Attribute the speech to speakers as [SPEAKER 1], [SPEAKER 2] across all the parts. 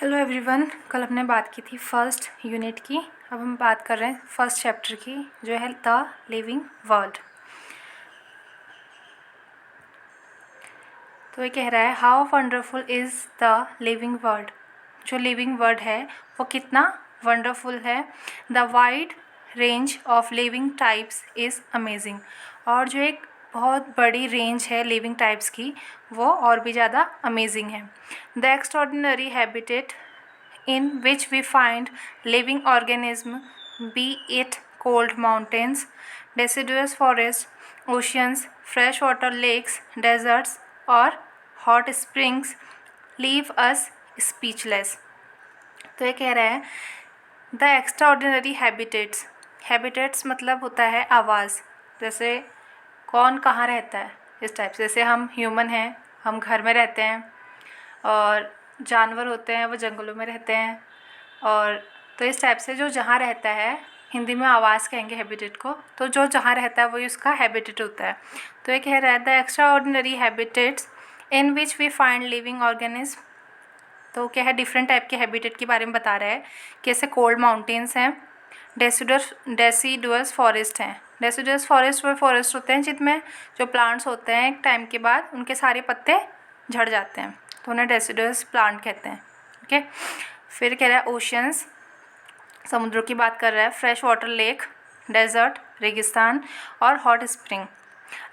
[SPEAKER 1] Hello everyone. कल हमने बात की थी फर्स्ट यूनिट की। अब हम बात कर रहे हैं फर्स्ट चैप्टर की, जो है द लिविंग वर्ल्ड। तो ये कह रहा है how wonderful is the living world. जो लिविंग वर्ल्ड है वो कितना वंडरफुल है। The wide range of living types is amazing. और जो एक बहुत बड़ी रेंज है लिविंग टाइप्स की, वो और भी ज़्यादा अमेजिंग है। The extraordinary habitat in which we find living organisms, be it cold mountains, deciduous forests, oceans, freshwater lakes, deserts, or hot springs, leave us speechless. तो ये कह रहा है द एक्स्ट्राऑर्डिनरी हैबिटेट्स। हैबिटेट्स मतलब होता है आवाज़। जैसे कौन कहाँ रहता है, इस टाइप से। जैसे हम ह्यूमन हैं, हम घर में रहते हैं, और जानवर होते हैं वो जंगलों में रहते हैं। और तो इस टाइप से जो जहाँ रहता है, हिंदी में आवाज़ कहेंगे हैबिटेट को, तो जो जहाँ रहता है वही उसका हैबिटेट होता है। तो ये कह रहा है the extraordinary habitats in which we find living organism. तो क्या है, डिफरेंट टाइप के हैबिटेट के बारे में बता रहा है। कैसे कोल्ड माउंटेन्स हैं, डेसिडुअस फॉरेस्ट हैं। डेसिडुअस फॉरेस्ट वो फॉरेस्ट होते हैं जिनमें जो प्लांट्स होते हैं एक टाइम के बाद उनके सारे पत्ते झड़ जाते हैं, तो उन्हें डेसिडुअस प्लांट कहते हैं। ओके। फिर कह रहा है ओशियंस, समुद्रों की बात कर रहा है। फ्रेश वाटर लेक, डेजर्ट रेगिस्तान, और hot spring,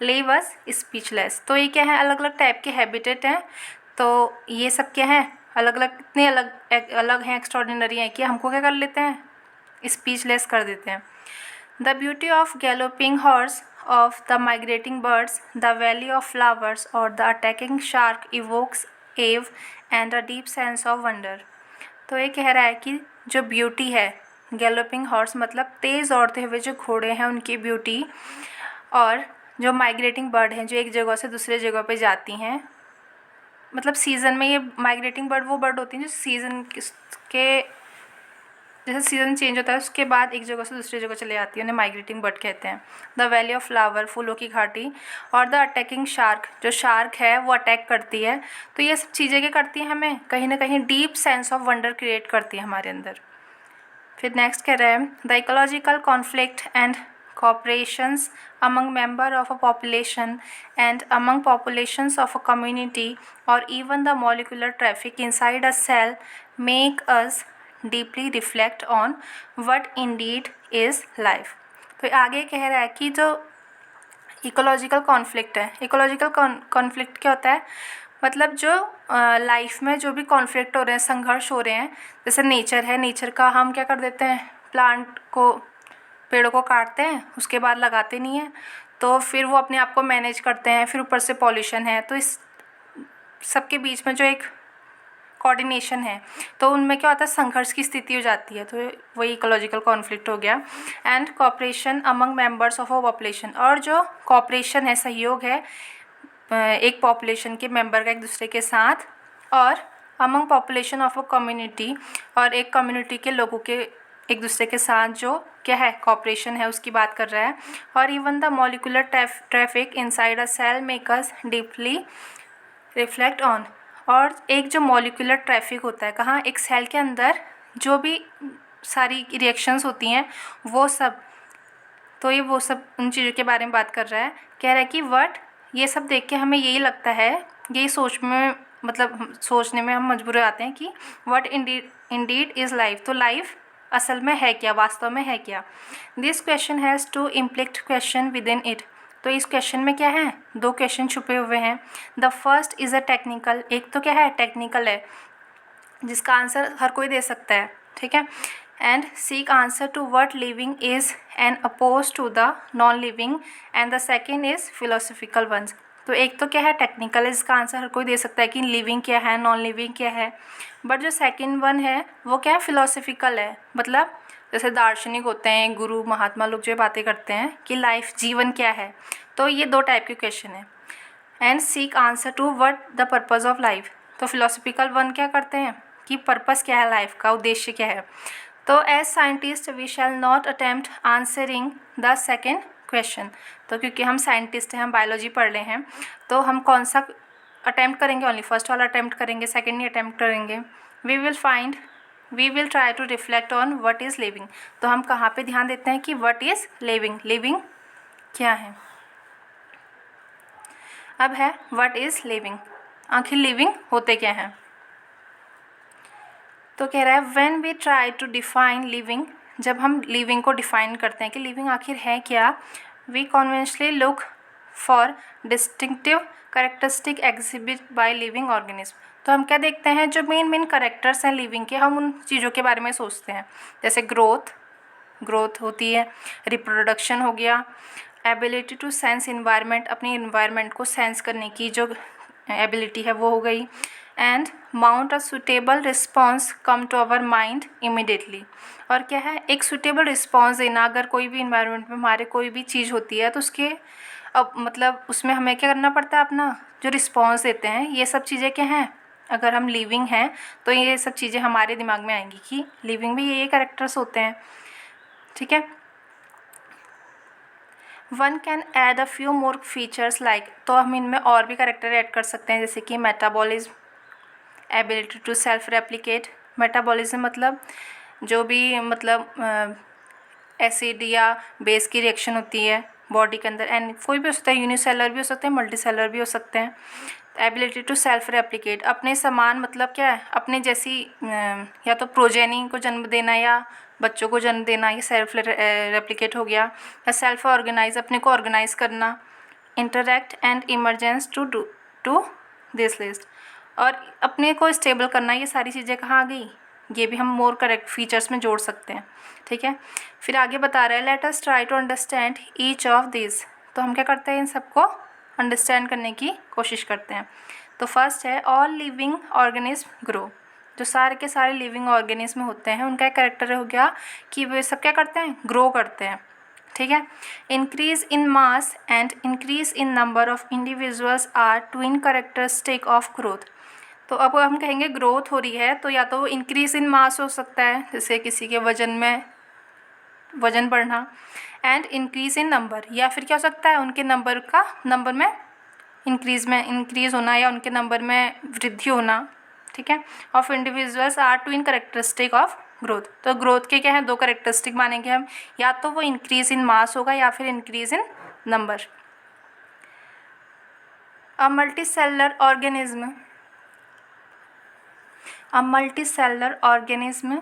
[SPEAKER 1] leave us speechless. तो ये क्या है, अलग अलग टाइप के हैबिटेट हैं। तो ये सब क्या है, अलग अलग, इतने अलग अलग हैं, एक्स्ट्रॉर्डिनरी हैं कि हमको क्या कर लेते हैं, स्पीचलेस कर देते हैं। The beauty of galloping horse, of the migrating birds, the valley of flowers और द अटैकिंग शार्क इवोक्स एव and a deep sense of wonder. तो ये कह रहा है कि जो ब्यूटी है, गैलोपिंग हॉर्स मतलब तेज़ दौड़ते हुए जो घोड़े हैं उनकी ब्यूटी, और जो माइग्रेटिंग बर्ड हैं जो एक जगह से दूसरे जगह पे जाती हैं, मतलब सीज़न में। ये माइग्रेटिंग बर्ड वो बर्ड होती हैं जो सीज़न के जैसे सीज़न चेंज होता है उसके बाद एक जगह से दूसरी जगह चले जाती है, उन्हें माइग्रेटिंग बर्ड कहते हैं। द वैली ऑफ फ्लावर, फूलों की घाटी, और द अटैकिंग शार्क, जो शार्क है वो अटैक करती है। तो ये सब चीज़ें क्या करती हैं, हमें कहीं ना कहीं deep sense of wonder create करती है हमारे अंदर। फिर नेक्स्ट कह रहे हैं the ecological conflict and cooperations among member of a population and among populations of a community, or even the molecular traffic inside a cell, make us deeply reflect on what indeed is life. तो आगे कह रहा है कि जो ecological conflict है, ecological conflict क्या होता है, मतलब जो लाइफ में जो भी कॉन्फ्लिक्ट हो रहे हैं, संघर्ष हो रहे हैं। जैसे नेचर है, नेचर का हम क्या कर देते हैं, प्लांट को, पेड़ों को काटते हैं, उसके बाद लगाते नहीं हैं, तो फिर वो अपने आप को मैनेज करते हैं। फिर ऊपर से पॉल्यूशन है, तो इस सबके बीच में जो एक कोऑर्डिनेशन है, तो उनमें क्या होता है, संघर्ष की स्थिति हो जाती है। तो वही इकोलॉजिकल कॉन्फ्लिक्ट हो गया। And cooperation among members of a population, और जो कोऑपरेशन है, सहयोग है एक पॉपुलेशन के मेंबर का एक दूसरे के साथ, और among population of a community, और एक कम्युनिटी के लोगों के एक दूसरे के साथ जो क्या है, कॉपरेशन है, उसकी बात कर रहा है। और even the molecular traffic inside a cell make us deeply reflect on. और एक जो मॉलिकुलर ट्रैफिक होता है, कहाँ, एक सेल के अंदर जो भी सारी रिएक्शंस होती हैं वो सब, तो ये वो सब उन चीज़ों के बारे में बात कर रहा है। कह रहा है कि ये सब देख के हमें यही लगता है, यही सोच में, मतलब सोचने में हम मजबूर हो जाते हैं कि व्हाट इंडीड इज़ लाइफ। तो लाइफ असल में है क्या, वास्तव में है क्या। This question has two implicit question within it. तो इस क्वेश्चन में क्या है, दो क्वेश्चन छुपे हुए हैं। The first is a technical, एक तो क्या है, टेक्निकल है, जिसका आंसर हर कोई दे सकता है, ठीक है। And seek answer to what living is and oppose to the non living, and the second is philosophical ones. तो एक तो क्या है, टेक्निकल है, इसका आंसर हर कोई दे सकता है कि लिविंग क्या है, नॉन लिविंग क्या है। बट जो सेकेंड वन है वो क्या है, फिलोसफिकल है। मतलब जैसे दार्शनिक होते हैं, गुरु महात्मा लोग जो बातें करते हैं कि लाइफ, जीवन क्या है। तो ये दो टाइप के क्वेश्चन है। And seek answer to what the purpose of life. तो फिलोसफिकल वन क्या करते हैं कि पर्पस क्या है, लाइफ का उद्देश्य क्या है। तो as scientist we shall not attempt answering the second question. तो क्योंकि हम साइंटिस्ट हैं, हम बायोलॉजी पढ़ रहे हैं, तो हम कौन सा अटैम्प्ट करेंगे, ओनली फर्स्ट वाला अटैम्प्ट करेंगे, सेकेंड नहीं अटैम्प्ट करेंगे। We will try to reflect on what is living. तो हम कहाँ पे ध्यान देते हैं कि व्हाट इज़ लिविंग, लिविंग क्या है। अब है व्हाट इज़ लिविंग, आखिर लिविंग होते क्या हैं। तो कह रहा है when we try to define living, जब हम लिविंग को डिफाइन करते हैं कि लिविंग आखिर है क्या, we conventionally look for distinctive characteristic exhibit by living organism. तो हम क्या देखते हैं, जो मेन कैरेक्टर्स हैं लिविंग के, हम उन चीज़ों के बारे में सोचते हैं। जैसे ग्रोथ होती है, रिप्रोडक्शन हो गया, एबिलिटी टू सेंस इन्वायरमेंट, अपनी इन्वायरमेंट को सेंस करने की जो एबिलिटी है वो हो गई, and mount a suitable response come to our mind immediately. और क्या है, एक सुटेबल रिस्पॉन्स देना, अगर कोई भी इन्वायरमेंट में हमारे कोई भी चीज़ होती है तो उसके अब मतलब उसमें हमें क्या करना पड़ता है, अपना जो रिस्पॉन्स देते हैं, ये सब चीज़ें क्या हैं, अगर हम लिविंग हैं तो ये सब चीज़ें हमारे दिमाग में आएंगी कि लिविंग में ये कैरेक्टर्स होते हैं। ठीक है, one can add a few more features like, तो हम इनमें और भी कैरेक्टर ऐड कर सकते हैं, जैसे कि metabolism, ability to self replicate. Metabolism मतलब जो भी मतलब एसिड या बेस की रिएक्शन होती है बॉडी के अंदर, एंड कोई भी हो सकता है, यूनिसेलर भी हो सकते हैं, मल्टीसेलर भी हो सकते हैं। एबिलिटी टू सेल्फ रेप्लिकेट, अपने समान मतलब क्या है, अपने जैसी या तो प्रोजेनी को जन्म देना या बच्चों को जन्म देना, ये सेल्फ रेप्लिकेट हो गया। या सेल्फ ऑर्गेनाइज, अपने को ऑर्गेनाइज करना। Interact and emergence to this list, और अपने को स्टेबल करना। ये सारी चीज़ें कहाँ आ गई, ये भी हम मोर करेक्ट फीचर्स में जोड़ सकते हैं। ठीक है, फिर आगे बता रहे हैं let us try to understand each of this. तो हम क्या करते हैं, इन सबको अंडरस्टैंड करने की कोशिश करते हैं। तो फर्स्ट है ऑल लिविंग ऑर्गेनिज्म ग्रो। जो सारे के सारे लिविंग ऑर्गेनिज्म होते हैं उनका कैरेक्टर हो गया कि वे सब क्या करते हैं, ग्रो करते हैं। ठीक है, increase in mass and increase in number of individuals are twin characteristic of growth. तो अब हम कहेंगे ग्रोथ हो रही है तो या तो इंक्रीज इन मास हो सकता है, जैसे किसी के वजन बढ़ना, एंड इंक्रीज इन नंबर, या फिर क्या हो सकता है, उनके नंबर में इंक्रीज होना या उनके नंबर में वृद्धि होना। ठीक है, of individuals are twin characteristic of growth. तो ग्रोथ के क्या है, दो कैरेक्टरिस्टिक मानेंगे हम, या तो वो इंक्रीज इन मास होगा या फिर increase in number. A multicellular organism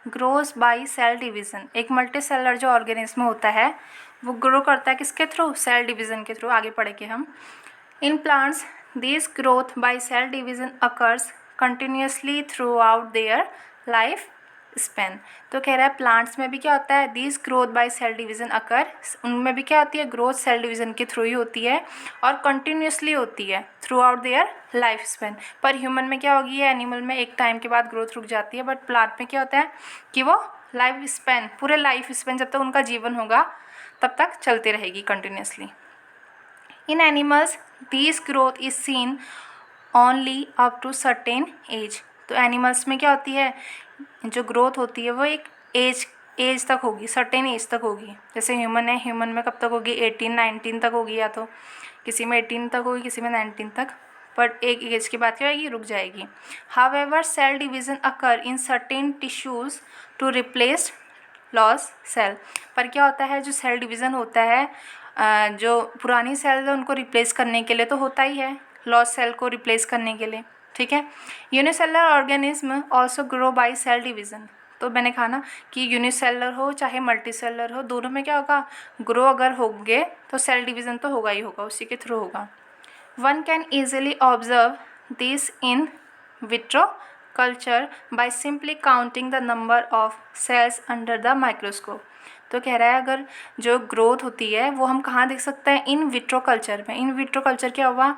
[SPEAKER 1] grows by cell division. एक मल्टीसेलर जो ऑर्गेनिज्म होता है वो ग्रो करता है किसके थ्रू, सेल डिवीज़न के थ्रू। आगे पढ़ेंगे हम। In plants this growth by cell division occurs continuously throughout their life span. तो कह रहा है प्लांट्स में भी क्या होता है, this growth by cell division occur, उनमें भी क्या होती है, ग्रोथ सेल डिवीज़न के थ्रू ही होती है और कंटिन्यूसली होती है throughout their life span. पर ह्यूमन में क्या होगी, एनिमल में एक टाइम के बाद ग्रोथ रुक जाती है, बट प्लांट में क्या होता है कि वो लाइफ स्पेन, पूरे लाइफ स्पेन जब तक उनका जीवन होगा तब तक चलती रहेगी continuously. In animals this growth is seen only up to certain age. तो एनिमल्स में क्या होती है, जो ग्रोथ होती है वो एक एज तक होगी, सर्टेन एज तक होगी। जैसे ह्यूमन है, ह्यूमन में कब तक होगी, 18-19 तक होगी, या तो किसी में 18 तक होगी, किसी में 19 तक, बट एक एज के बाद क्या होगी, रुक जाएगी। However cell division occur in certain tissues to replace lost cell. पर क्या होता है, जो सेल डिवीज़न होता है जो पुरानी सेल है उनको रिप्लेस करने के लिए तो होता ही है, लॉस सेल को रिप्लेस करने के लिए। ठीक है, unicellular organism also grow by cell division. तो मैंने कहा ना कि यूनिसेलर हो चाहे मल्टीसेलर हो, दोनों में क्या होगा, ग्रो अगर होंगे तो सेल डिवीज़न तो होगा ही होगा, उसी के थ्रू होगा। One can easily observe this in vitro culture by simply counting the number of sales under the microscope. तो कह रहा है अगर जो ग्रोथ होती है वो हम कहाँ देख सकते हैं, इन विट्रो कल्चर में। इन विट्रो कल्चर क्या हुआ,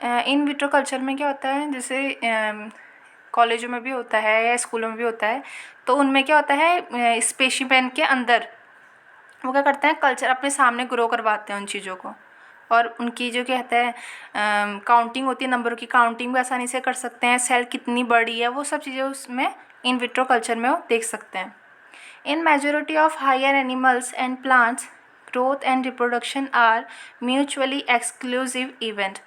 [SPEAKER 1] इन विट्रो कल्चर में क्या होता है, जैसे कॉलेजों में भी होता है या स्कूलों में भी होता है, तो उनमें क्या होता है, स्पेसिमेन के अंदर वो क्या करते हैं, कल्चर अपने सामने ग्रो करवाते हैं उन चीज़ों को, और उनकी जो कहते हैं काउंटिंग होती है, नंबरों की काउंटिंग भी आसानी से कर सकते हैं, सेल कितनी बड़ी है वो सब चीज़ें उसमें इन विट्रो कल्चर में वो देख सकते हैं। In majority of higher animals and plants growth and reproduction are mutually exclusive event.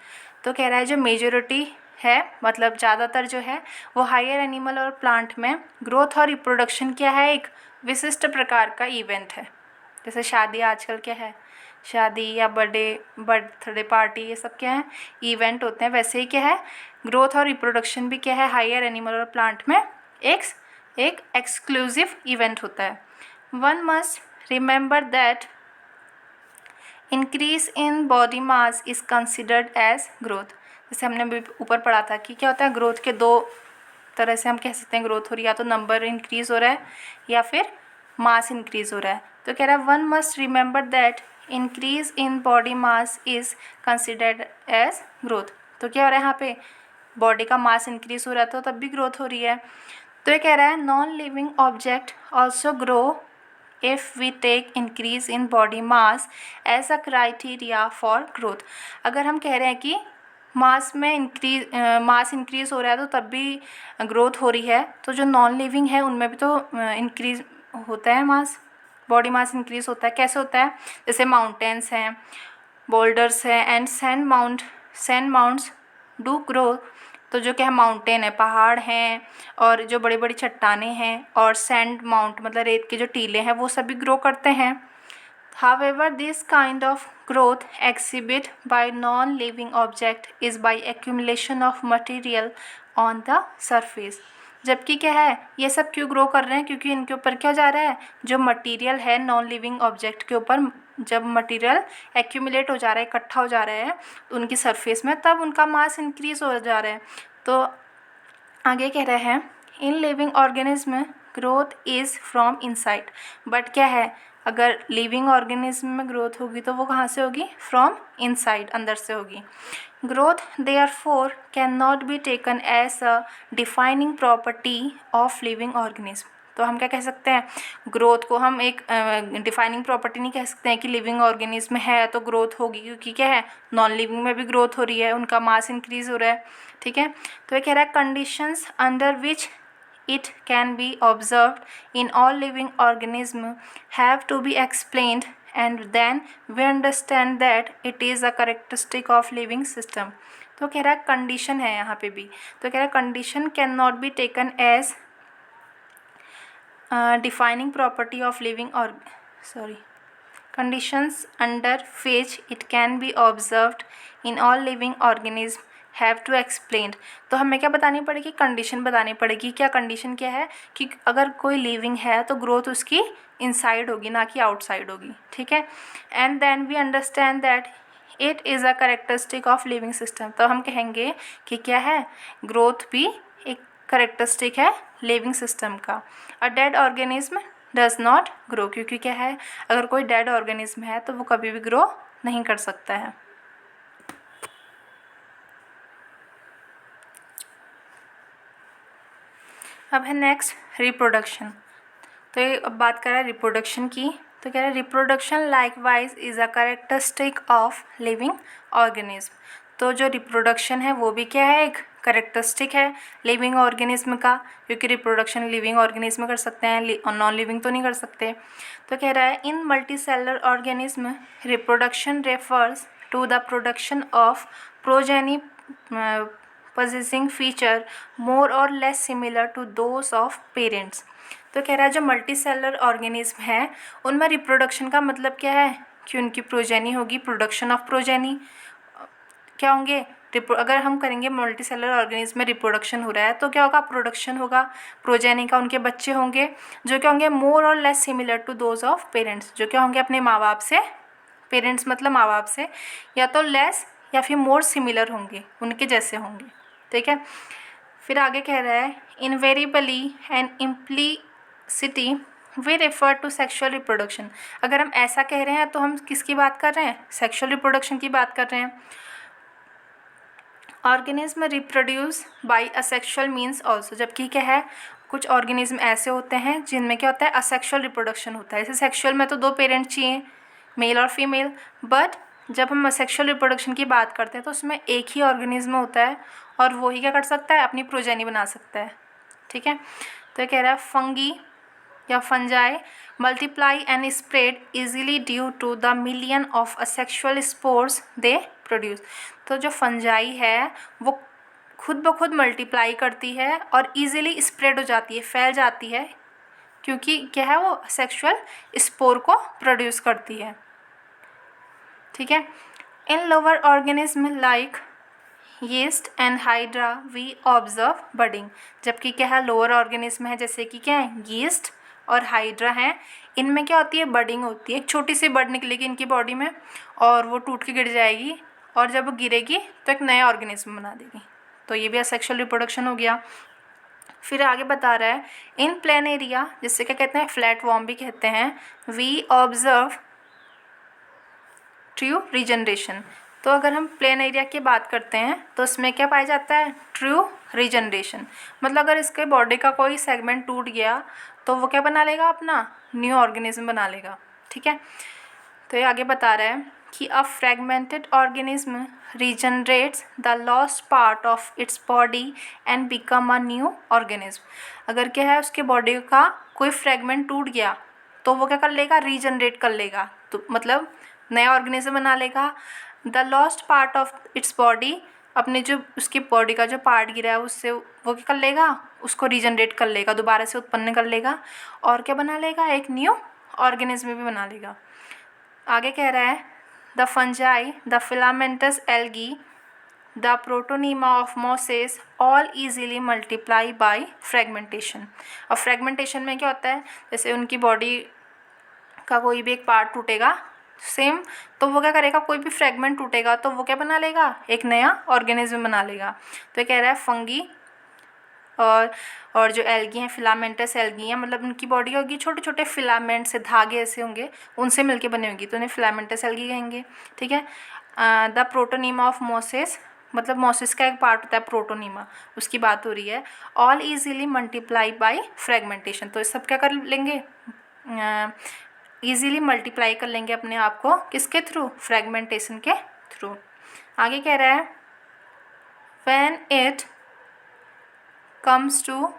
[SPEAKER 1] तो कह रहा है जो मेजोरिटी है, मतलब ज़्यादातर जो है वो हायर एनिमल और प्लांट में ग्रोथ और रिप्रोडक्शन क्या है, एक विशिष्ट प्रकार का इवेंट है। जैसे शादी आजकल क्या है, शादी या बर्थडे पार्टी, ये सब क्या है, इवेंट होते हैं। वैसे ही क्या है, ग्रोथ और रिप्रोडक्शन भी क्या है, हायर एनिमल और प्लांट में एक एक्सक्लूसिव इवेंट होता है। One must remember that increase in body mass is considered as growth. जैसे हमने भी ऊपर पढ़ा था कि क्या होता है, ग्रोथ के दो तरह से हम कह सकते हैं ग्रोथ हो रही है, या तो नंबर इंक्रीज हो रहा है या फिर मास इंक्रीज हो रहा है। तो कह रहा है one must remember that increase in body mass is considered as growth. तो क्या हो रहा है यहाँ पे, बॉडी का मास इंक्रीज हो रहा है तो तब भी ग्रोथ हो रही है। तो ये कह रहा है non living object also grow if we take increase in body mass as a criteria for growth. अगर हम कह रहे हैं कि मास इंक्रीज हो रहा है तो तब भी ग्रोथ हो रही है, तो जो नॉन लिविंग है उनमें भी तो इंक्रीज होता है, मास, बॉडी मास इंक्रीज होता है। कैसे होता है, जैसे माउंटेन्स हैं, बोल्डर्स हैं and sand mounds do grow. तो जो क्या है, माउंटेन है, पहाड़ हैं, और जो बड़ी बड़ी चट्टानें हैं, और सैंड माउंट मतलब रेत के जो टीले हैं, वो सभी ग्रो करते हैं। However, this kind of growth exhibit by non-living object is by accumulation of material on the surface। जबकि क्या है, ये सब क्यों ग्रो कर रहे हैं, क्योंकि इनके ऊपर क्या जा रहा है, जो मटेरियल है नॉन लिविंग ऑब्जेक्ट के ऊपर जब मटेरियल एक्यूमुलेट हो जा रहा है, इकट्ठा हो जा रहा है तो उनकी सरफेस में, तब उनका मास इंक्रीज हो जा रहा है। तो आगे कह रहे हैं in living organism growth is from inside. But क्या है, अगर लिविंग ऑर्गेनिज्म में ग्रोथ होगी तो वो कहाँ से होगी, फ्रॉम इनसाइड, अंदर से होगी। Growth therefore can not be taken as a defining property of living organism. तो हम क्या कह सकते हैं, ग्रोथ को हम एक डिफाइनिंग प्रॉपर्टी नहीं कह सकते हैं कि लिविंग ऑर्गेनिज्म है तो ग्रोथ होगी, क्योंकि क्या है, नॉन लिविंग में भी ग्रोथ हो रही है, उनका मास इंक्रीज हो रहा है। ठीक है, तो ये कह रहा है conditions under which it can be observed in all living organisms have to be explained, and then we understand that it is a characteristic of living system। तो कह रहा है कंडीशन है यहाँ पे भी, तो कह रहा है condition can not be taken as defining property of living or conditions under which it can be observed in all living organisms have to explain. तो हमें क्या बतानी पड़ेगी, कंडीशन बतानी पड़ेगी। क्या कंडीशन क्या है कि अगर कोई लिविंग है तो ग्रोथ उसकी इनसाइड होगी, ना कि आउटसाइड होगी। ठीक है, and then we understand that it is a characteristic of living system. तो हम कहेंगे कि क्या है, ग्रोथ भी एक कैरेक्टरिस्टिक है लिविंग सिस्टम का। A dead organism does not grow, क्योंकि क्या है, अगर कोई डेड ऑर्गेनिज्म है तो वो कभी भी ग्रो नहीं कर सकता है। अब है नेक्स्ट रिप्रोडक्शन। तो ये अब बात कर रहा है रिप्रोडक्शन की। तो कह रहा है reproduction likewise is a characteristic of living organism. तो जो रिप्रोडक्शन है वो भी क्या है, एक कैरेक्टरिस्टिक है लिविंग ऑर्गेनिज्म का, क्योंकि रिप्रोडक्शन लिविंग ऑर्गेनिज्म कर सकते हैं और नॉन लिविंग तो नहीं कर सकते। तो कह रहा है in multicellular organism reproduction refers to the production of progeny possessing feature more or less similar to those of parents। तो कह रहा है जो मल्टी सेलुलर ऑर्गेनिज्म है उनमें रिप्रोडक्शन का मतलब क्या है कि उनकी प्रोजेनी होगी, प्रोडक्शन ऑफ प्रोजेनी क्या होंगे, अगर हम करेंगे मल्टी सेलुलर ऑर्गेनिज्म में रिप्रोडक्शन हो रहा है तो क्या होगा, प्रोडक्शन होगा प्रोजेनी का, उनके बच्चे होंगे जो क्या होंगे मोर और less similar to those of parents, जो क्या होंगे अपने माँ बाप से, पेरेंट्स मतलब माँ बाप से, या तो लेस या फिर मोर सिमिलर होंगे, उनके जैसे होंगे। ठीक है, फिर आगे कह रहा है invariably and implicitly we refer to sexual reproduction. अगर हम ऐसा कह रहे हैं तो हम किसकी बात कर रहे हैं, सेक्सुअल रिप्रोडक्शन की बात कर रहे हैं। Organism reproduce by asexual means also, जबकि क्या है, कुछ ऑर्गेनिज्म ऐसे होते हैं जिनमें क्या होता है, असेक्सुअल रिप्रोडक्शन होता है। जैसे सेक्सुअल में तो दो पेरेंट्स चाहिए, मेल और फीमेल, बट जब हम सेक्सुअल रिप्रोडक्शन की बात करते हैं तो उसमें एक ही ऑर्गेनिज्म होता है और वो ही क्या कर सकता है, अपनी प्रोजेनी बना सकता है। ठीक है, तो ये कह रहा है फंगी या fungi multiply and spread easily due to the million of asexual spores they produce. तो जो फंजाई है वो खुद ब खुद मल्टीप्लाई करती है और ईजिली स्प्रेड हो जाती है, फैल जाती है, क्योंकि क्या है वो सेक्सुअल स्पोर को प्रोड्यूस करती है। ठीक है। In lower organism like yeast and hydra we observe budding, जबकि क्या है लोअर ऑर्गेनिज्म है जैसे कि क्या है यीस्ट और हाइड्रा है, इनमें क्या होती है बडिंग होती है। एक छोटी सी बड निकलेगी इनकी बॉडी में और वो टूट के गिर जाएगी और जब वो गिरेगी तो एक नया ऑर्गेनिज्म बना देगी। तो ये भी असेक्सुअल रिप्रोडक्शन हो गया। फिर आगे बता रहा है इन प्लेन एरिया, जिससे क्या कहते हैं फ्लैट वॉर्म भी कहते हैं, वी ऑब्जर्व ट्रू रीजनरेशन। तो अगर हम प्लेन एरिया की बात करते हैं तो उसमें क्या पाया जाता है ट्रू रीजनरेशन, मतलब अगर इसके बॉडी का कोई सेगमेंट टूट गया तो वो क्या बना लेगा अपना न्यू ऑर्गेनिज्म बना लेगा। ठीक है। तो ये आगे बता रहा है कि अ fragmented organism regenerates the lost part of its body and become a new organism. अगर क्या है उसके बॉडी का कोई फ्रेगमेंट टूट गया तो वो क्या कर लेगा रीजनरेट कर लेगा, तो मतलब नया ऑर्गेनिज्म बना लेगा। The lost part of its body, अपने जो उसकी बॉडी का जो पार्ट गिरा है उससे वो क्या कर लेगा उसको रीजनरेट कर लेगा, दोबारा से उत्पन्न कर लेगा और क्या बना लेगा एक न्यू ऑर्गेनिज्म भी बना लेगा। आगे कह रहा है the fungi, the filamentous algae, the protonema of mosses all easily multiply by fragmentation. और फ्रेगमेंटेशन में क्या होता है जैसे उनकी बॉडी का कोई भी एक पार्ट टूटेगा सेम, तो वो क्या करेगा कोई भी फ्रेगमेंट टूटेगा तो वो क्या बना लेगा एक नया ऑर्गेनिज्म बना लेगा। तो ये कह रहा है फंगी और जो एल्गी हैं फिलामेंटस एल्गी हैं, मतलब उनकी बॉडी होगी छोटे छोटे फिलामेंट से धागे ऐसे होंगे उनसे मिलके बने होंगी तो उन्हें फिलामेंटस एल्गी कहेंगे। ठीक है। द प्रोटोनीमा ऑफ मोसेस, मतलब मोसेस का एक पार्ट होता है प्रोटोनीमा, उसकी बात हो रही है। All easily multiply by fragmentation, तो सब क्या कर लेंगे ईजीली मल्टीप्लाई कर लेंगे अपने आप को किसके थ्रू फ्रेगमेंटेशन के थ्रू। आगे कह रहा है when it comes to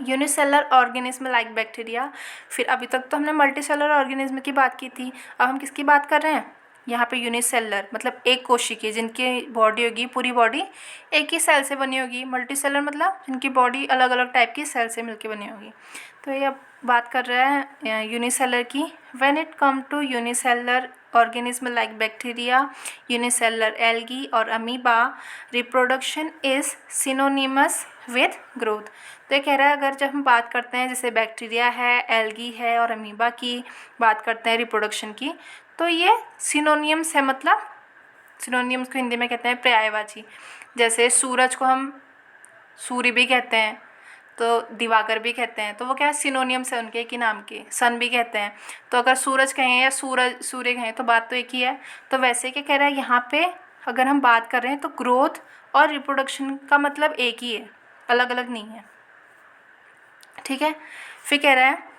[SPEAKER 1] unicellular organism like bacteria. फिर अभी तक तो हमने मल्टीसेलर ऑर्गेनिज्म की बात की थी, अब हम किसकी बात कर रहे हैं यहाँ पे यूनिसेलर, मतलब एक कोशिकीय जिनकी बॉडी होगी पूरी बॉडी एक ही सेल से बनी होगी। मल्टीसेलर मतलब जिनकी बॉडी अलग अलग टाइप की सेल से मिलके बनी होगी। तो ये अब बात कर रहा है यूनिसेलर की। When it come to unicellular organism like bacteria, unicellular algae और amoeba, reproduction is synonymous with growth. तो ये कह रहा है अगर जब हम बात करते हैं जैसे बैक्टीरिया है, एल्गी है और अमीबा की बात करते हैं रिप्रोडक्शन की, तो ये सिनोनियम्स है, मतलब सिनोनियम्स को हिंदी में कहते हैं पर्यायवाची। जैसे सूरज को हम सूर्य भी कहते हैं तो दिवाकर भी कहते हैं, तो वो क्या है सिनोनियम्स है उनके एक ही नाम के। सन भी कहते हैं, तो अगर सूरज कहें या सूर्य कहें तो बात तो एक ही है। तो वैसे क्या कह रहा है यहाँ पे अगर हम बात कर रहे हैं तो ग्रोथ और रिप्रोडक्शन का मतलब एक ही है, अलग अलग नहीं है। ठीक है। फिर कह रहा है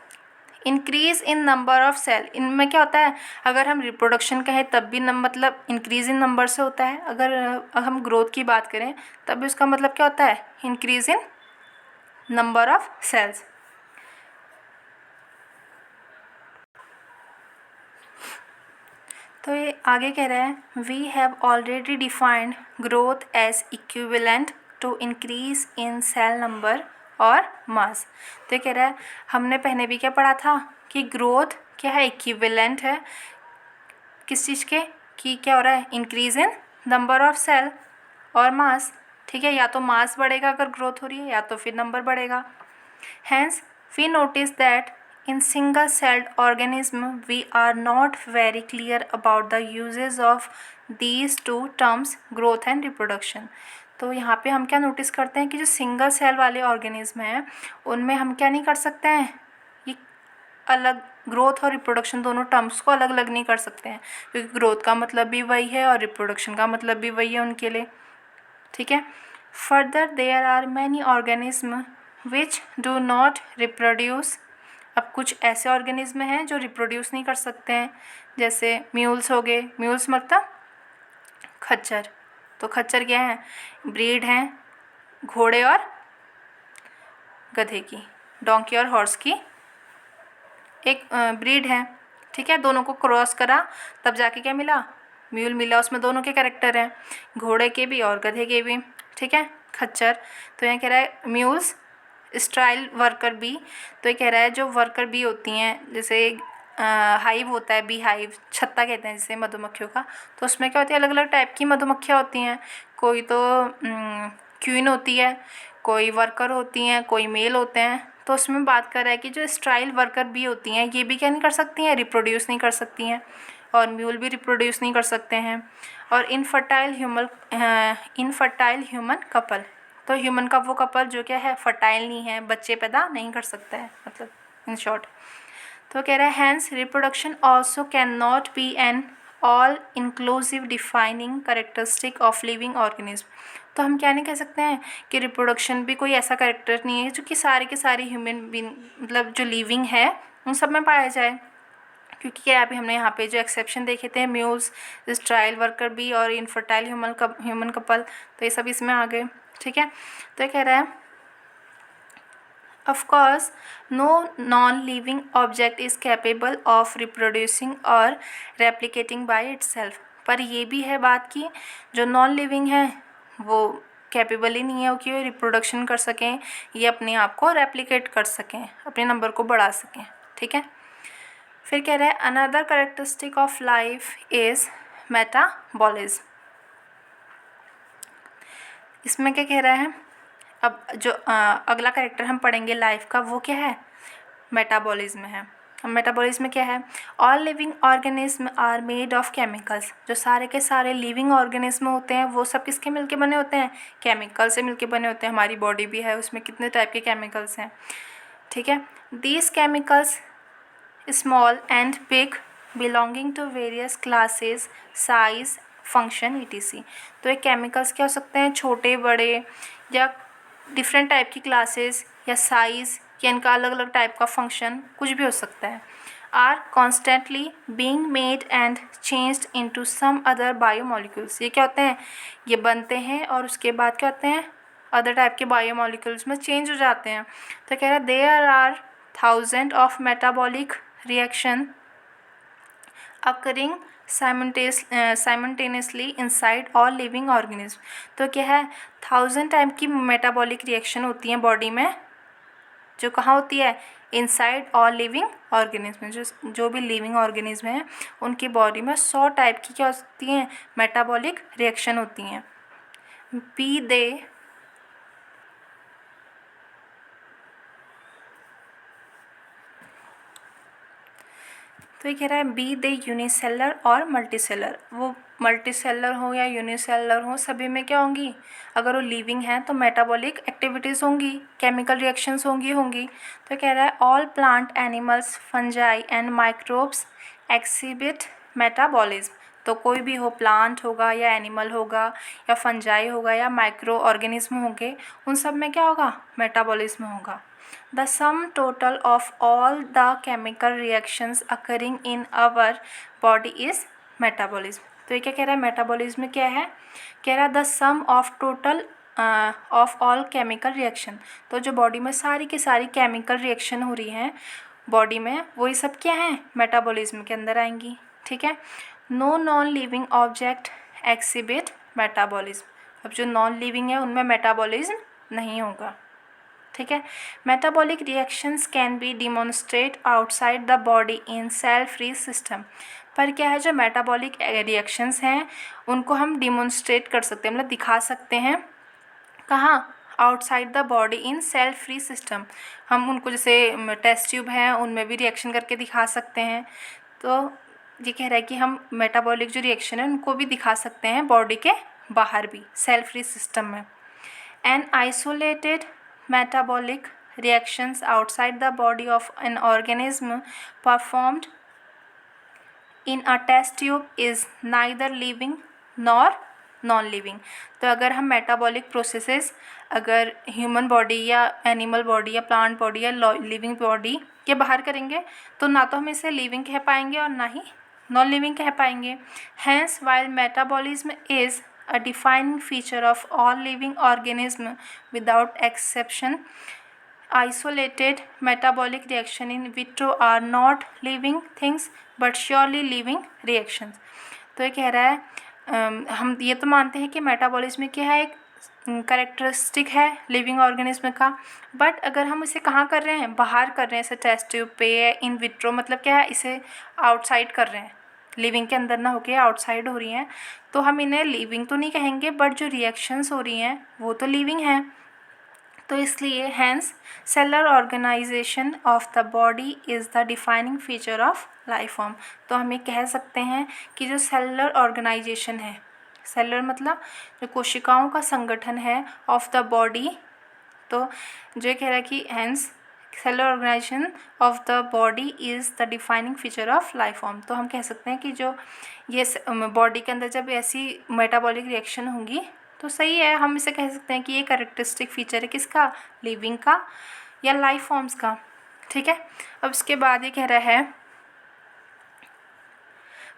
[SPEAKER 1] increase in number of cell, इनमें क्या होता है अगर हम रिप्रोडक्शन कहें तब भी मतलब इंक्रीज इन नंबर से होता है, अगर हम ग्रोथ की बात करें तब भी उसका मतलब क्या होता है increase in number of cells. तो ये आगे कह रहा है we have already defined growth as equivalent to increase in cell number और मास। तो ये कह रहा है हमने पहले भी क्या पढ़ा था कि ग्रोथ क्या है इक्विवेलेंट है किस चीज़ के, कि क्या हो रहा है increase in number of cell और मास। ठीक है, या तो मास बढ़ेगा अगर ग्रोथ हो रही है या तो फिर नंबर बढ़ेगा। Hence we notice that in single celled organism we are not very clear about the uses of these two terms growth and reproduction। तो यहाँ पे हम क्या नोटिस करते हैं कि जो सिंगल सेल वाले ऑर्गेनिज्म हैं उनमें हम क्या नहीं कर सकते हैं, ये अलग ग्रोथ और रिप्रोडक्शन दोनों टर्म्स को अलग अलग नहीं कर सकते हैं, क्योंकि ग्रोथ का मतलब भी वही है और रिप्रोडक्शन का मतलब भी वही है उनके लिए। ठीक है। Further there are many organism which do not reproduce. अब कुछ ऐसे ऑर्गेनिज्म हैं जो रिप्रोड्यूस नहीं कर सकते हैं, जैसे म्यूल्स हो गए, म्यूल्स मतलब खच्चर। तो खच्चर क्या है ब्रीड हैं घोड़े और गधे की, डोंकी और हॉर्स की एक ब्रीड है। ठीक है, दोनों को क्रॉस करा तब जाके क्या मिला म्यूल मिला उसमें दोनों के कैरेक्टर हैं, घोड़े के भी और गधे के भी, ठीक है, खच्चर। तो यहाँ कह रहा है म्यूज स्टाइल वर्कर बी, तो ये कह रहा है जो वर्कर बी होती हैं, जैसे हाइव होता है, बी हाइव, छत्ता कहते हैं जैसे मधुमक्खियों का, तो उसमें क्या होती है, अलग अलग टाइप की मधुमक्खियाँ होती हैं, कोई तो क्वीन होती है, कोई वर्कर होती हैं, कोई मेल होते हैं। तो उसमें बात कर रहा है कि जो स्टाइल वर्कर भी होती हैं ये भी क्या नहीं कर सकती हैं, रिप्रोड्यूस नहीं कर सकती हैं, और म्यूल भी रिप्रोड्यूस नहीं कर सकते हैं। और इनफर्टाइल ह्यूमन कपल, तो ह्यूमन का वो कपल जो क्या है, फर्टाइल नहीं है, बच्चे पैदा नहीं कर सकता है, मतलब इन शॉर्ट। तो कह रहा है hence reproduction also can not be an all inclusive defining characteristic of living organism. तो हम क्या नहीं कह सकते हैं कि रिप्रोडक्शन भी कोई ऐसा करेक्टर नहीं है जो कि सारे के सारे ह्यूमन बीइंग, मतलब जो लिविंग है उन सब में पाया जाए, क्योंकि क्या अभी हमने यहाँ पे जो एक्सेप्शन देखे थे, म्यूज, स्टाइल वर्कर बी और इनफर्टाइल ह्यूमन कपल, तो ये सब इसमें आ गए, ठीक है। तो ये कह रहा है Of course, no non-living object is capable of reproducing or replicating by itself. पर ये भी है बात की जो नॉन लिविंग है वो कैपेबल ही नहीं है कि वो रिप्रोडक्शन कर सकें, ये अपने आप को रेप्लिकेट कर सकें, अपने नंबर को बढ़ा सकें, ठीक है। फिर कह रहा है another characteristic of life is metabolism. इसमें क्या कह रहा है, अब जो अगला कैरेक्टर हम पढ़ेंगे लाइफ का वो क्या है, मेटाबॉलिज्म है। मेटाबॉलिज्म में क्या है, all living organism are made of chemicals, जो सारे के सारे लिविंग ऑर्गेनिज्म होते हैं वो सब किसके मिलके बने होते हैं, केमिकल से मिलके बने होते हैं। हमारी बॉडी भी है, उसमें कितने टाइप के केमिकल्स हैं, ठीक है। These chemicals small and big belonging to various classes size function etc। तो ये केमिकल्स क्या हो सकते हैं, छोटे बड़े या डिफरेंट टाइप की क्लासेस या साइज़ या इनका अलग अलग टाइप का फंक्शन कुछ भी हो सकता है। Are constantly being made and changed into some other biomolecules. ये क्या होते हैं, ये बनते हैं और उसके बाद क्या होते हैं, अदर टाइप के बायोमोलिक्यूल्स में चेंज हो जाते हैं। तो कह रहा है there are thousand of metabolic reaction occurring simultaneously inside all living organism. तो क्या है, 1000 टाइप की मेटाबॉलिक रिएक्शन होती हैं बॉडी में, जो कहाँ होती है, इनसाइड ऑल लिविंग ऑर्गेनिज्म, जो भी लिविंग ऑर्गेनिज्म है उनकी बॉडी में 100 टाइप की क्या होती हैं, मेटाबॉलिक रिएक्शन होती हैं। बी दे तो ये कह रहा है बी दे यूनिसेलर और मल्टीसेलर, वो मल्टीसेलर हो या यूनिसेलर हो सभी में क्या होंगी, अगर वो लिविंग है तो मेटाबॉलिक एक्टिविटीज़ होंगी, केमिकल रिएक्शंस होंगी। तो कह रहा है all plant animals fungi and microbes exhibit metabolism. तो कोई भी हो, प्लांट होगा या एनिमल होगा या फंजाई होगा या माइक्रो ऑर्गेनिज्म होंगे, उन सब में क्या होगा, मेटाबॉलिज्म होगा। The sum total of all the chemical reactions occurring in our body is metabolism। तो ये क्या कह रहा है, मेटाबॉलिज्म में क्या है, कह रहा है the sum of total of all chemical reaction. तो जो बॉडी में सारी की सारी केमिकल रिएक्शन हो रही हैं बॉडी में, वही सब क्या हैं, मेटाबॉलिज्म के अंदर आएंगी, ठीक है। No non living object exhibit metabolism. अब जो नॉन लिविंग है उनमें मेटाबॉलिज्म नहीं होगा, ठीक है। Metabolic reactions can be demonstrate outside the body in cell free system. पर क्या है, जो मेटाबॉलिक रिएक्शंस हैं उनको हम डिमॉन्स्ट्रेट कर सकते हैं, मतलब दिखा सकते हैं, कहाँ, outside the body in cell free system. हम उनको जैसे टेस्ट ट्यूब हैं उनमें भी रिएक्शन करके दिखा सकते हैं। तो ये कह रहा है कि हम मेटाबॉलिक जो रिएक्शन है उनको भी दिखा सकते हैं बॉडी के बाहर भी, सेल फ्री सिस्टम में। An isolated metabolic reactions outside the body of an organism performed in a test tube is neither living nor non living. तो अगर हम मेटाबॉलिक प्रोसेसेस अगर ह्यूमन बॉडी या एनिमल बॉडी या प्लांट बॉडी या living body के बाहर करेंगे तो ना तो हम इसे लिविंग कह पाएंगे और ना ही नॉन लिविंग कह पाएंगे। Hence while metabolism is a defining feature of all living organism without exception, isolated metabolic reaction in vitro are not living things but surely living reactions। तो ये कह रहा है हम ये तो मानते हैं कि मेटाबॉलिज्म क्या है, एक करेक्टरिस्टिक है लिविंग ऑर्गेनिज्म का, बट अगर हम इसे कहाँ कर रहे हैं, बाहर कर रहे हैं, इसे टेस्ट ट्यूब पे या इन विट्रो, मतलब क्या है, इसे आउटसाइड कर रहे हैं, लिविंग के अंदर ना होके आउटसाइड हो रही हैं, तो हम इन्हें लिविंग तो नहीं कहेंगे, बट जो रिएक्शंस हो रही हैं वो तो लिविंग हैं। तो इसलिए hence cellular organization of the body is the defining feature of life form. तो हम ये कह सकते हैं कि जो सेलुलर ऑर्गेनाइजेशन है, सेलुलर मतलब जो कोशिकाओं का संगठन है, ऑफ द बॉडी, तो जो कह रहा है कि hence cellular organization of the body is the defining feature of life form. तो हम कह सकते हैं कि जो ये बॉडी के अंदर जब ऐसी मेटाबॉलिक रिएक्शन होंगी तो सही है, हम इसे कह सकते हैं कि ये कैरेक्टरिस्टिक फीचर है किसका, लिविंग का या लाइफ फॉर्म्स का। ठीक है, अब इसके बाद ये कह रहा है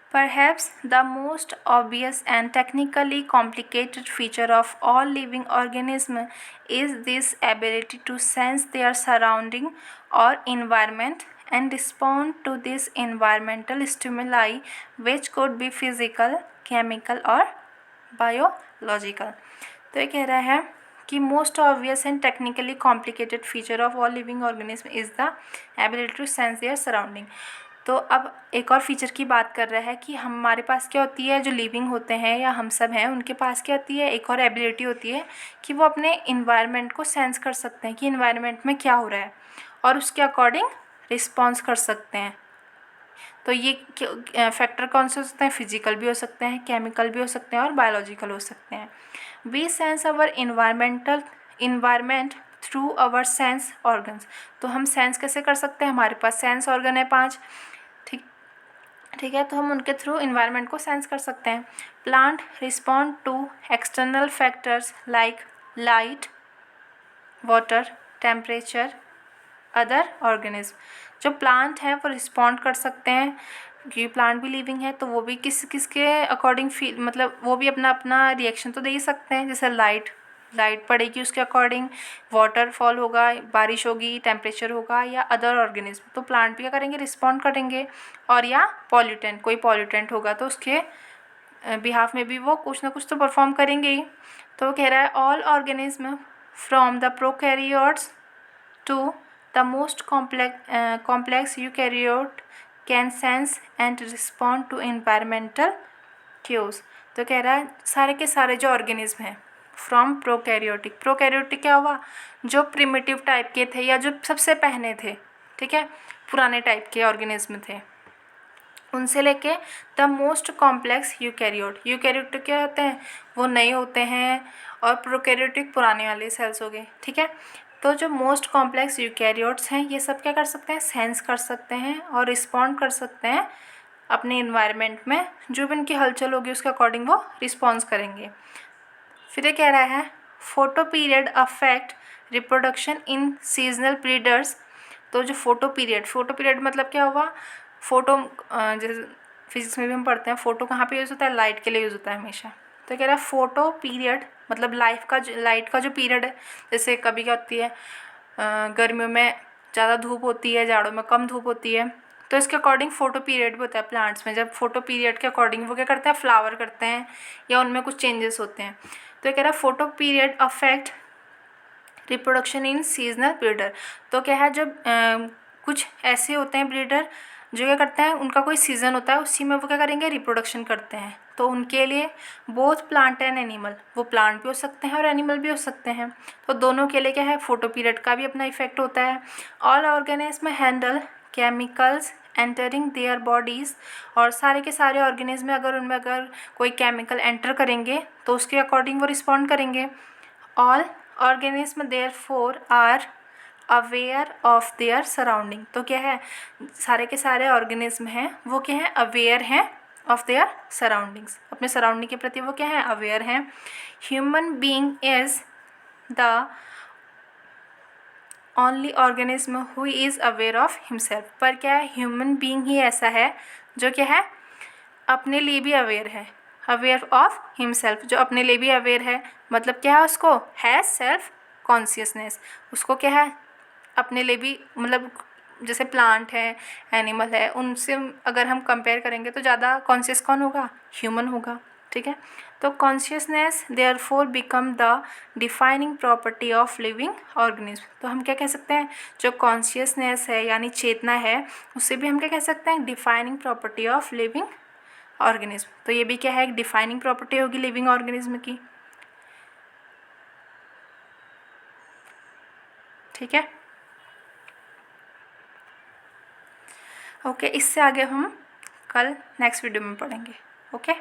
[SPEAKER 1] Perhaps the most obvious and technically complicated feature of all living organisms is this ability to sense their surrounding or environment and respond to this environmental stimuli, which could be physical, chemical or biological. तो ये कह रहा है कि most obvious and technically complicated feature of all living organism is the ability to sense their surrounding. तो अब एक और फीचर की बात कर रहा है कि हमारे पास क्या होती है, जो लिविंग होते हैं या हम सब हैं उनके पास क्या होती है, एक और एबिलिटी होती है कि वो अपने इन्वायरमेंट को सेंस कर सकते हैं कि इन्वायरमेंट में क्या हो रहा है और उसके अकॉर्डिंग रिस्पॉन्स कर सकते हैं। तो ये फैक्टर कौन से हो सकते हैं, फिजिकल भी हो सकते हैं, केमिकल भी हो सकते हैं और बायोलॉजिकल हो सकते हैं। We sense our environment through our sense organs. तो हम सेंस कैसे कर सकते हैं, हमारे पास सेंस ऑर्गन है 5, ठीक है, तो हम उनके थ्रू इन्वायरमेंट को सेंस कर सकते हैं। Plant respond to external factors like light, water, temperature, other organism. जो प्लांट हैं वो रिस्पॉन्ड कर सकते हैं क्योंकि प्लांट भी लिविंग है, तो वो भी किसके अकॉर्डिंग मतलब वो भी अपना अपना रिएक्शन तो दे ही सकते हैं। जैसे लाइट पड़ेगी उसके अकॉर्डिंग, वाटर फॉल होगा, बारिश होगी, टेम्परेचर होगा, या अदर ऑर्गेनिज्म, तो प्लांट भी क्या करेंगे, रिस्पॉन्ड करेंगे। और या पॉल्यूटेंट, कोई पॉल्यूटेंट होगा तो उसके बिहाफ में भी वो कुछ ना कुछ तो परफॉर्म करेंगे ही। तो वो कह रहा है all organism from the prokaryotes to the most complex eukaryote can sense and respond to environmental cues। तो कह रहा है सारे के सारे जो ऑर्गेनिज्म हैं फ्रॉम प्रोकैरियोटिक क्या हुआ, जो प्रिमिटिव टाइप के थे या जो सबसे पहले थे, ठीक है, पुराने टाइप के ऑर्गेनिज्म थे, उनसे लेके द मोस्ट कॉम्प्लेक्स यूकैरियोटिक क्या होते हैं, वो नए होते हैं, और प्रोकैरियोटिक पुराने वाले सेल्स हो गए। ठीक है, तो जो मोस्ट कॉम्प्लेक्स यूकैरियोट्स हैं ये सब क्या कर सकते हैं, सेंस कर सकते हैं और रिस्पॉन्ड कर सकते हैं अपने इन्वायरमेंट में, जो भी उनकी हलचल होगी उसके अकॉर्डिंग वो रिस्पॉन्स करेंगे। फिर ये कह रहा है photo period affect reproduction in seasonal breeders. तो जो फोटो पीरियड मतलब क्या हुआ, फोटो जैसे फिजिक्स में भी हम पढ़ते हैं, फोटो कहाँ पे यूज़ होता है, लाइट के लिए यूज़ होता है हमेशा। तो कह रहा है फोटो पीरियड मतलब लाइट का जो पीरियड है, जैसे कभी क्या होती है गर्मियों में ज़्यादा धूप होती है, जाड़ों में कम धूप होती है, तो इसके अकॉर्डिंग फोटो पीरियड भी होता है प्लांट्स में। जब फोटो पीरियड के अकॉर्डिंग वो क्या करते हैं, फ्लावर करते हैं या उनमें कुछ चेंजेस होते हैं। तो कह रहा है photo period affect reproduction in seasonal breeder. तो क्या है, जब कुछ ऐसे होते हैं ब्रीडर जो क्या करते हैं, उनका कोई सीज़न होता है, उसी में वो क्या करेंगे, रिप्रोडक्शन करते हैं। तो उनके लिए बोथ प्लांट एंड एनिमल, वो प्लांट भी हो सकते हैं और एनिमल भी हो सकते हैं, तो दोनों के लिए क्या है, फोटो पीरियड का भी अपना इफेक्ट होता है। All organism handle chemicals entering their bodies. और सारे के सारे ऑर्गेनिज्म अगर कोई केमिकल एंटर करेंगे तो उसके अकॉर्डिंग वो रिस्पॉन्ड करेंगे। All organism therefore are aware of their surrounding. तो क्या है, सारे के सारे ऑर्गेनिज्म हैं वो क्या है, अवेयर हैं ऑफ देयर सराउंडिंग्स, अपने सराउंडिंग के प्रति वो क्या है, अवेयर हैं। Human being is the only organism who is aware of himself. पर क्या है, ह्यूमन बीइंग ही ऐसा है जो क्या है, अपने लिए भी अवेयर है, अवेयर ऑफ हिमसेल्फ, जो अपने लिए भी अवेयर है, मतलब क्या है, उसको है सेल्फ कॉन्शियसनेस, उसको क्या है, अपने लिए भी मतलब जैसे प्लांट है, एनिमल है, उनसे अगर हम कंपेयर करेंगे तो ज़्यादा कॉन्शियस कौन होगा? ह्यूमन होगा। ठीक है, तो consciousness therefore become the defining property of living organism. तो हम क्या कह सकते हैं, जो कॉन्शियसनेस है यानी चेतना है, उससे भी हम क्या कह सकते हैं? Defining property of living organism. तो ये भी क्या है? एक डिफाइनिंग प्रॉपर्टी होगी लिविंग ऑर्गेनिज्म की। ठीक है, ओके, इससे आगे हम कल नेक्स्ट वीडियो में पढ़ेंगे। ओके।